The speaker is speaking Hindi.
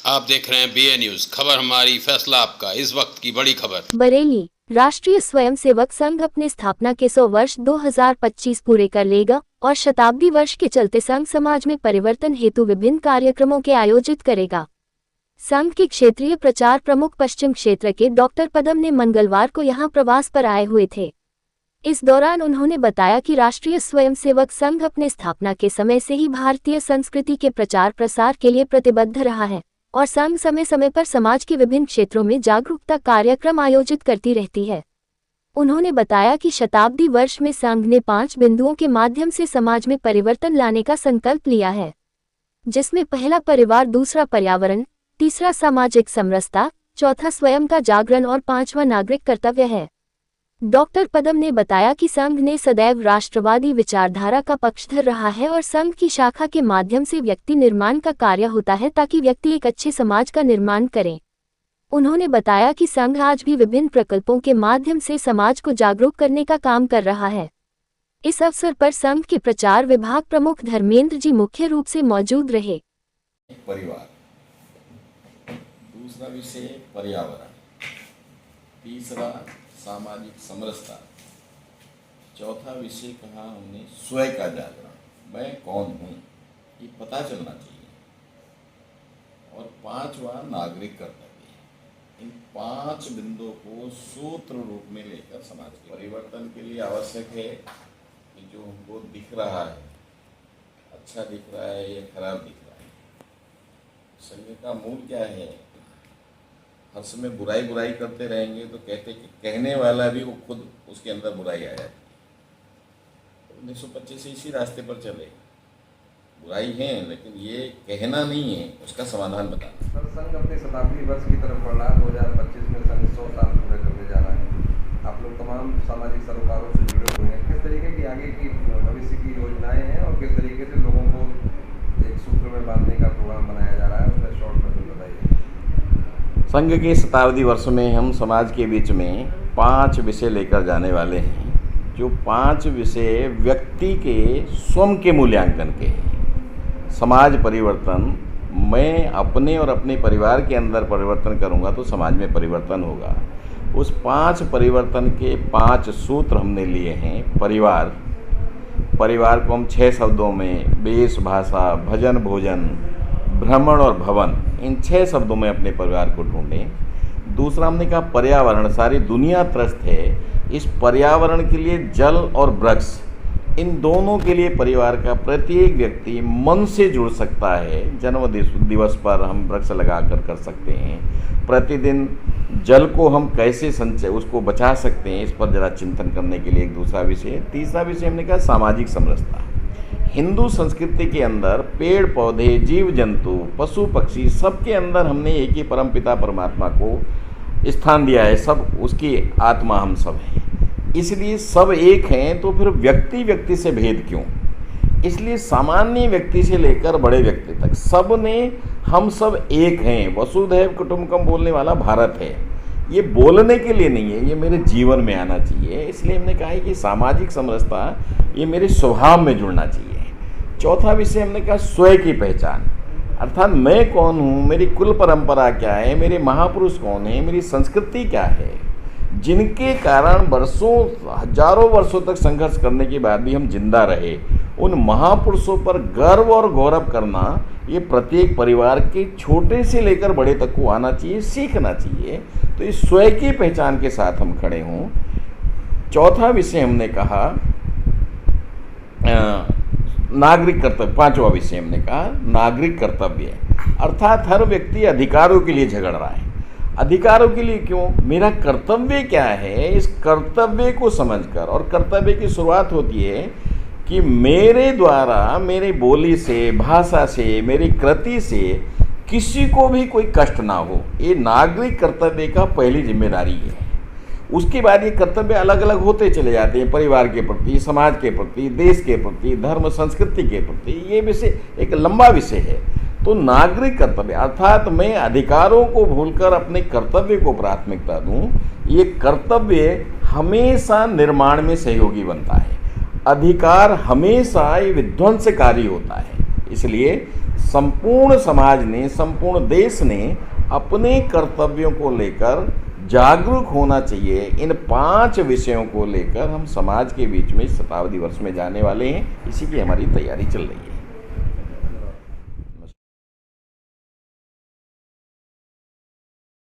आप देख रहे हैं BA न्यूज, खबर हमारी फैसला आपका। इस वक्त की बड़ी खबर। बरेली राष्ट्रीय स्वयंसेवक संघ अपने स्थापना के 100 वर्ष 2025 पूरे कर लेगा और शताब्दी वर्ष के चलते संघ समाज में परिवर्तन हेतु विभिन्न कार्यक्रमों के आयोजित करेगा। संघ के क्षेत्रीय प्रचार प्रमुख पश्चिम क्षेत्र के डॉक्टर पदम ने मंगलवार को यहां प्रवास पर आए हुए थे। इस दौरान उन्होंने बताया कि राष्ट्रीय स्वयंसेवक संघ अपने स्थापना के समय से ही भारतीय संस्कृति के प्रचार प्रसार के लिए प्रतिबद्ध रहा है और संघ समय समय पर समाज के विभिन्न क्षेत्रों में जागरूकता कार्यक्रम आयोजित करती रहती है। उन्होंने बताया कि शताब्दी वर्ष में संघ ने 5 बिंदुओं के माध्यम से समाज में परिवर्तन लाने का संकल्प लिया है, जिसमें पहला परिवार, दूसरा पर्यावरण, तीसरा सामाजिक समरसता, चौथा स्वयं का जागरण और 5वां नागरिक कर्तव्य है। डॉक्टर पदम ने बताया कि संघ ने सदैव राष्ट्रवादी विचारधारा का पक्षधर रहा है और संघ की शाखा के माध्यम से व्यक्ति निर्माण का कार्य होता है ताकि व्यक्ति एक अच्छे समाज का निर्माण करें। उन्होंने बताया कि संघ आज भी विभिन्न प्रकल्पों के माध्यम से समाज को जागरूक करने का काम कर रहा है। इस अवसर पर संघ के प्रचार विभाग प्रमुख धर्मेंद्र जी मुख्य रूप से मौजूद रहे। परिवार, दूसरा विषय पर्यावरण, तीसरा सामाजिक समरसता, चौथा विषय कहा हमने स्वयं का जागरण, मैं कौन हूँ ये पता चलना चाहिए, और 5वां नागरिक कर्तव्य। इन 5 बिंदुओं को सूत्र रूप में लेकर समाज के परिवर्तन के लिए आवश्यक है कि जो हमको दिख रहा है, अच्छा दिख रहा है या खराब दिख रहा है, संघ का मूल क्या है। हर समय बुराई बुराई करते रहेंगे तो कहते कि कहने वाला भी वो खुद उसके अंदर बुराई आ जाती है। 1925 से इसी रास्ते पर चले, बुराई है लेकिन ये कहना नहीं है, उसका समाधान बताना। सर, संघ अपने शताब्दी वर्ष की तरफ बढ़ रहा है। 2025 में संघ 100 साल पूरे करने जा रहा है। आप लोग तमाम सामाजिक सरोकारों से जुड़े हुए हैं। किस तरीके की आगे की भविष्य की योजनाएं हैं और किस तरीके से लोगों को एक सूत्र में बांधने का प्रोग्राम बनाया जा रहा है, उसमें शॉर्ट में तो बताइए। संघ के शताब्दी वर्ष में हम समाज के बीच में 5 विषय लेकर जाने वाले हैं, जो 5 विषय व्यक्ति के स्वयं के मूल्यांकन के हैं। समाज परिवर्तन, मैं अपने और अपने परिवार के अंदर परिवर्तन करूंगा तो समाज में परिवर्तन होगा। उस 5 परिवर्तन के 5 सूत्र हमने लिए हैं। परिवार को हम 6 शब्दों में वेश, भाषा, भजन, भोजन, भ्रमण और भवन, इन 6 शब्दों में अपने परिवार को ढूंढें। दूसरा हमने कहा पर्यावरण, सारी दुनिया त्रस्त है। इस पर्यावरण के लिए जल और वृक्ष, इन दोनों के लिए परिवार का प्रत्येक व्यक्ति मन से जुड़ सकता है। जन्म दिवस पर हम वृक्ष लगा कर सकते हैं। प्रतिदिन जल को हम कैसे संचय उसको बचा सकते हैं, इस पर जरा चिंतन करने के लिए एक दूसरा विषय। तीसरा विषय हमने कहा सामाजिक समरसता। हिंदू संस्कृति के अंदर पेड़ पौधे, जीव जंतु, पशु पक्षी, सबके अंदर हमने एक ही परमपिता परमात्मा को स्थान दिया है। सब उसकी आत्मा हम सब हैं, इसलिए सब एक हैं। तो फिर व्यक्ति व्यक्ति से भेद क्यों? इसलिए सामान्य व्यक्ति से लेकर बड़े व्यक्ति तक सब ने, हम सब एक हैं। वसुधैव कुटुंबकम बोलने वाला भारत है। ये बोलने के लिए नहीं है, ये मेरे जीवन में आना चाहिए। इसलिए हमने कहा है कि सामाजिक समरसता ये मेरे स्वभाव में जुड़ना चाहिए। चौथा विषय हमने कहा स्वयं की पहचान, अर्थात मैं कौन हूँ, मेरी कुल परंपरा क्या है, मेरे महापुरुष कौन है, मेरी संस्कृति क्या है, जिनके कारण वर्षों, हजारों वर्षों तक संघर्ष करने के बाद भी हम जिंदा रहे। उन महापुरुषों पर गर्व और गौरव करना ये प्रत्येक परिवार के छोटे से लेकर बड़े तक को आना चाहिए, सीखना चाहिए। तो इस स्वयं की पहचान के साथ हम खड़े हों। चौथा विषय हमने कहा नागरिक कर्तव्य। 5वां विषय हमने कहा नागरिक कर्तव्य, अर्थात हर व्यक्ति अधिकारों के लिए झगड़ रहा है। अधिकारों के लिए क्यों? मेरा कर्तव्य क्या है, इस कर्तव्य को समझकर। और कर्तव्य की शुरुआत होती है कि मेरे द्वारा, मेरी बोली से, भाषा से, मेरी कृति से किसी को भी कोई कष्ट ना हो। ये नागरिक कर्तव्य का पहली जिम्मेदारी है। उसके बाद ये कर्तव्य अलग अलग होते चले जाते हैं, परिवार के प्रति, समाज के प्रति, देश के प्रति, धर्म संस्कृति के प्रति। ये विषय एक लंबा विषय है। तो नागरिक कर्तव्य अर्थात मैं अधिकारों को भूलकर अपने कर्तव्य को प्राथमिकता दूं। ये कर्तव्य हमेशा निर्माण में सहयोगी बनता है। अधिकार हमेशा ये विध्वंसकारी होता है। इसलिए संपूर्ण समाज ने, संपूर्ण देश ने अपने कर्तव्यों को लेकर जागरूक होना चाहिए। इन 5 विषयों को लेकर हम समाज के बीच में शताब्दी वर्ष में जाने वाले हैं, इसी की हमारी तैयारी चल रही है।